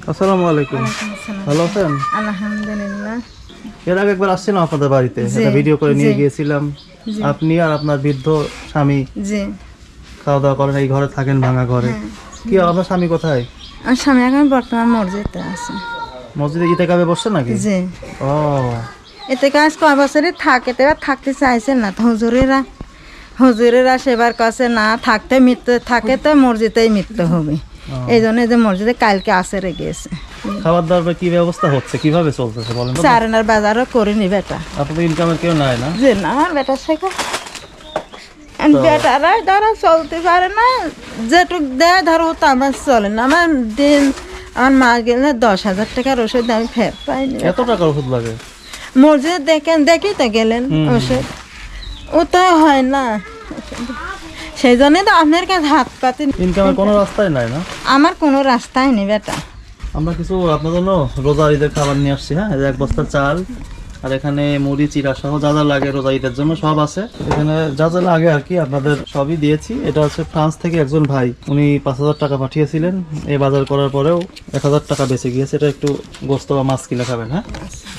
আসসালামু আলাইকুম। ভালো আছেন? আলহামদুলিল্লাহ। এর আগে একবার আসছিলাম আপনাদের বাড়িতে, একটা ভিডিও করে নিয়ে গিয়েছিলাম। আপনি আর আপনার বৃদ্ধ স্বামী জি খাওয়া দাওয়া করেন, এই ঘরে থাকেন, ভাঙা ঘরে। কি আপনার স্বামী কোথায়? আমার স্বামী এখন বর্তমান মসজিদে আছে। মসজিদে ইতিকাফে বসছে নাকি? জি ও, এতে কাজ কয় বছরে থাকে, তো এবার থাকতে চাইছেন না। তো হুজুরেরা সেবার কাছে না থাকতে মৃত্যু থাকে, তো মসজিদেই মৃত্যু হবে। এই জন্য যে মসজিদে কালকে আসরে গিয়েছে। খাবার দাবার কি ব্যবস্থা হচ্ছে, কিভাবে চলতেছে বলেন তো? চারনার বাজারও করিনি বেটা। আপনাদের ইনকামের কেউ নাই না? যে না, আমার বেটার শেখা বেটারা ধরো চলতে পারে না, যেটুক দেয় ধরো তো আমার চলে না। আমার দিন আমার মা গেলে 10,000 টাকার ওষুধ আমি ফের পাইনি। এত টাকার ওষুধ লাগে? মসজিদ দেখি তো গেলেন ওষুধ, ও তো হয় না। সেই জন্যই তো আপনার কাছে হাত পাতি। ইনকামের কোনো রাস্তাই নাই না? আমার কোনো রাস্তাই নেই বেটা। আমরা কিছু আপনার জন্য রোজা ঈদের খাবার নিয়ে আসছি। হ্যাঁ, এক বস্তা চাল, আর এখানে মুড়ি, চিড়া সহ যা যা লাগে রোজা ঈদের জন্য সব আছে। এখানে যা যা লাগে আর কি আপনাদের সবই দিয়েছি। এটা হচ্ছে ফ্রান্স থেকে একজন ভাই, উনি 5,000 টাকা পাঠিয়েছিলেন। এই বাজার করার পরেও 1,000 টাকা বেঁচে গিয়েছে। এটা একটু গোস্ত বা মাছ কিনে খাবেন। হ্যাঁ,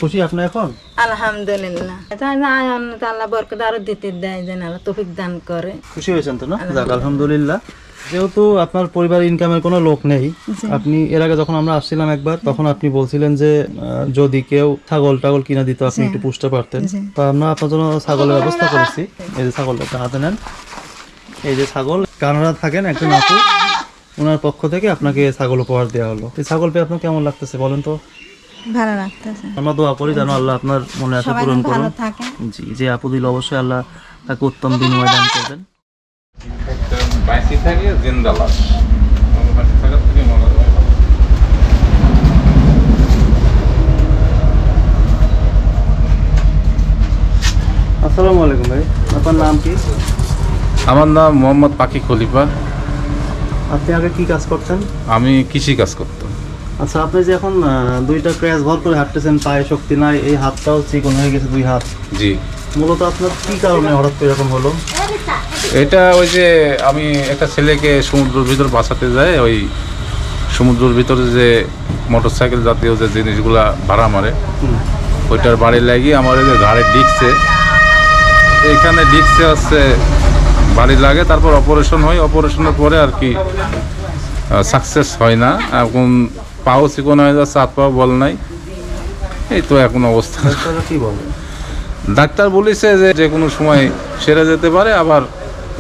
খুশি আপনি এখন? আলহামদুলিল্লাহ। আল্লাহ বরকত আরো দিতে দেয়, যেন আল্লাহ তৌফিক দান করে। খুশি হয়েছেন তো না? যাক, আলহামদুলিল্লাহ। যেহেতু আপনার পরিবার ইনকামের কোনো লোক নেই, আপনি এর আগে যখন আমরা আসছিলাম একবার, তখন আপনি বলছিলেন যে যদি কেউ ছাগল টাগল কিনা দিত আপনি একটু পুষতে পারতেন। তো আমরা আপনার জন্য ছাগলের ব্যবস্থা করেছি। এই যে ছাগলটা একটা হাতে নেন। এই যে ছাগল, কানাডা থাকেন একজন আপু, ওনার পক্ষ থেকে আপনাকে ছাগল উপহার দেওয়া হলো। এই ছাগল পেয়ে আপনার কেমন লাগতেছে বলেন তো? ভালো লাগতেছে। আমরা দোয়া করি যেন আল্লাহ আপনার মনে আশা পূরণ করুন। জি, যে আপু দিল অবশ্যই আল্লাহ তাকে উত্তম বিনিময় দান করবেন। বাইসি থাকে জিন্দা লাশ, বাইসি থাকার থেকে মনে হয়। আসসালামু আলাইকুম ভাই, আপনার নাম কি? আমার নাম মোহাম্মদ পাখি খলিফা। আপনি আগে কি কাজ করতেন? আমি কৃষি কাজ করতাম। আচ্ছা, আপনি যে এখন দুইটা ক্র্যাশ ভর করে হাঁটতেছেন, পায়ে শক্তি নাই, এই হাতটাও চিকন হয়ে গেছে, দুই হাত, জি, মূলত আপনার কি কারণে হঠাৎ করে এরকম হলো? এটা ওই যে আমি একটা ছেলেকে সমুদ্রের ভিতর বাঁচাতে যাই, ওই সমুদ্রের ভিতরে যে মোটরসাইকেল জাতীয় যে জিনিসগুলা ভাড়া মারে, ওইটার বাড়ি লাগিয়ে আমার ওই যে ঘাড়ে ডিস্কে, এখানে ডিস্কে হচ্ছে বাড়ি লাগে। তারপর অপারেশন হয়, অপারেশনের পরে আর কি সাকসেস হয় না। এখন পাও চিকন হয়ে যাচ্ছে, হাত পাও বল নাই, এই তো এখন অবস্থা। কি বলে ডাক্তার বলেছে যে যে কোনো সময় সেরে যেতে পারে, আবার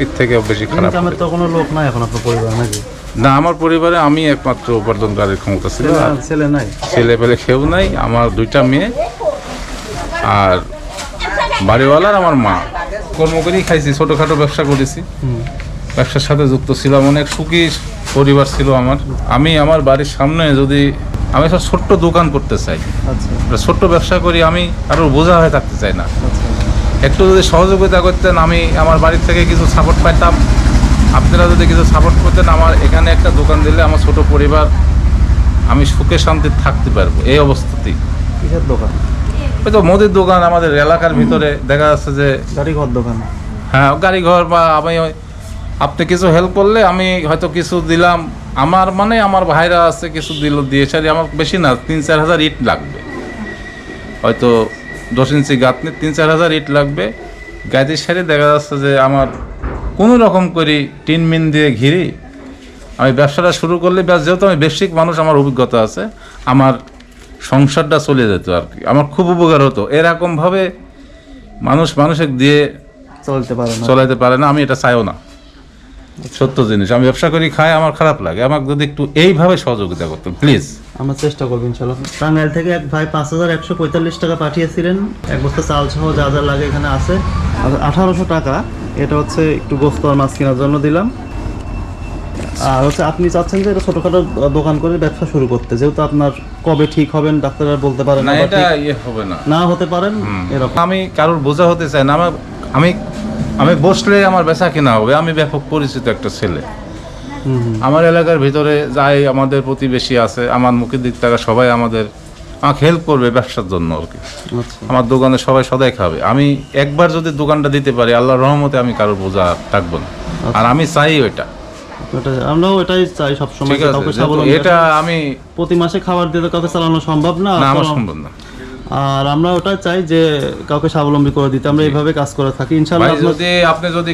এর থেকে বেশি খারাপ। ইনকামের তো কোনো লোক নাই এখন আপনার পরিবার নাকি? না, আমার পরিবারে আমি একমাত্র উপার্জনকারীর ক্ষমতা ছিল। ছেলে নাই? ছেলে পেলে কেউ নাই। আমার দুইটা মেয়ে আর বাড়িওয়ালার আমার মা। কর্ম করেই খাইছি, ছোটোখাটো ব্যবসা করেছি, ব্যবসার সাথে যুক্ত ছিলাম। অনেক সুখী পরিবার ছিল আমার। আমি আমার বাড়ির সামনে যদি আমি সব ছোট্ট দোকান করতে চাই, আচ্ছা, ছোট্ট ব্যবসা করি, আমি কারোর বোঝা হয়ে থাকতে চাই না। আচ্ছা, একটু যদি সহযোগিতা করতেন, আমি আমার বাড়ির থেকে কিছু সাপোর্ট পাইতাম। আপনারা যদি কিছু সাপোর্ট করতেন, আমার এখানে একটা দোকান দিলে আমার ছোট পরিবার আমি সুখে শান্তি থাকতে পারবো। এই অবস্থাতেই কিসের দোকান? ওই তো মুদির দোকান আমাদের এলাকার ভিতরে দেখা যাচ্ছে যে, গাড়ি ঘর দোকান? হ্যাঁ, গাড়ি ঘর। বা আমি আপনি কিছু হেল্প করলে আমি হয়তো কিছু দিলাম, আমার মানে আমার ভাইরা আছে কিছু দিয়ে সারি, আমার বেশি না 3-4 হাজার ইট লাগবে, হয়তো 10 ইঞ্চি গাঁথনি 3-4 হাজার ইট লাগবে। গাড়ির সারি দেখা যাচ্ছে যে আমার কোনো রকম করে টিন মিন দিয়ে ঘিরে আমি ব্যবসাটা শুরু করলে, যেহেতু আমি বেসিক মানুষ, আমার অভিজ্ঞতা আছে, আমার সংসারটা চলে যেত আর কি। আমার খুব উপকার হতো। এরকমভাবে মানুষকে দিয়ে চলাইতে পারে না, আমি এটা চাইও না। সত্য জিনিস, আমি ব্যবসা করি খাই, আমার খারাপ লাগে। আমাকে যদি একটু এইভাবে সহযোগিতা করতেন প্লিজ। আমরা চেষ্টা করবো ইনশাল্লাহ। টাঙ্গাইল থেকে এক ভাই 5,145 টাকা পাঠিয়েছিলেন, এক বস্তা চাল সহ যা যা লাগে এখানে আছে। 1800 টাকা এটা হচ্ছে একটু গোস্ত আর মাছ কেনার জন্য দিলাম। আর হচ্ছে আপনি চাচ্ছেন যে এটা ছোটখাটো দোকান করে ব্যবসা শুরু করতে, যেহেতু আপনার কবে ঠিক হবেন ডাক্তার আর বলতে পারেন না, এটা হবে না হতে পারেন এরকম। আমি কারোর বোঝা হতে চাই না। আমি বসলে আমার বেচা কিনা হবে। আমি ব্যাপক পরিচিত একটা ছেলে। আমার এলাকার ভিতরে যাই আমাদের প্রতিবেশী আছে, আমার মুখের দিক থেকে সবাই আমাকে হেল্প করবে ব্যবসার জন্য আর কি। আমার দোকানে সবাই সদাই খাবে। আমি একবার যদি দোকানটা দিতে পারি, আল্লাহর রহমতে আমি কারোর বোঝা থাকবো না। আর আমি চাই ওইটা। আমরাও এটাই চাই সবসময়, ঠিক যে আছে, কাউকে যেহেতু স্বাবলম্বী এটা আমি প্রতি মাসে খাবার দিয়ে তো কাউকে চালানো সম্ভব না। না আমার তো- সম্ভব না। আর আমরা ওটাই চাই যে কাউকে স্বাবলম্বী করে দিতে, আমরা এইভাবে কাজ করে থাকি ইনশাআল্লাহ। ভাই যদি আপনি যদি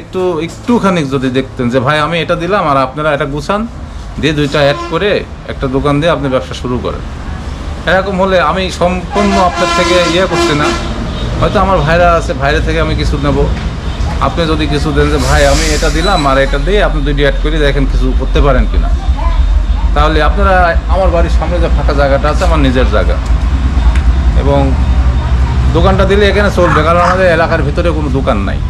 একটুখানি যদি দেখতেন যে ভাই আমি এটা দিলাম আর আপনারা এটা গুছান দিয়ে দুইটা অ্যাড করে একটা দোকান দিয়ে আপনি ব্যবসা শুরু করেন, এরকম হলে আমি সম্পূর্ণ আপনার থেকে ইয়ে করছি না, হয়তো আমার ভাইরা আছে, ভাইরা থেকে আমি কিছু নেব, আপনি যদি কিছু দেন যে ভাই আমি এটা দিলাম আর এটা দিয়ে আপনি দুইটা অ্যাড করে দেখেন কিছু করতে পারেন কিনা, তাহলে আপনারা আমার বাড়ির সামনে যে ফাঁকা জায়গাটা আছে আমার নিজের জায়গা, এবং দোকানটা দিলে এখানে চলবে, কারণ আমাদের এলাকার ভিতরে কোনো দোকান নাই।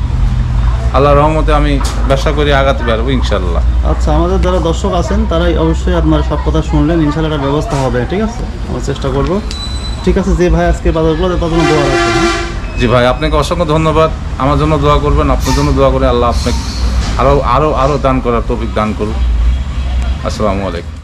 আল্লাহর রহমতে আমি ব্যবসা করে আগাতে পারবো ইনশাল্লাহ। আচ্ছা, আমাদের যারা দর্শক আছেন তারাই অবশ্যই আপনার সব কথা শুনলেন, ইনশাআল্লাহ একটা ব্যবস্থা হবে, ঠিক আছে? আমরা চেষ্টা করব। ঠিক আছে, যে ভাই আজকে বাজারগুলো তার জন্য দোয়া রাখবেন। জি ভাই, আপনাকে অসংখ্য ধন্যবাদ। আমার জন্য দোয়া করবেন, আপনার জন্য দোয়া করে আল্লাহ আপনাকে আরও আরও আরও দান করার তৌফিক দান করুন। আসসালামু আলাইকুম।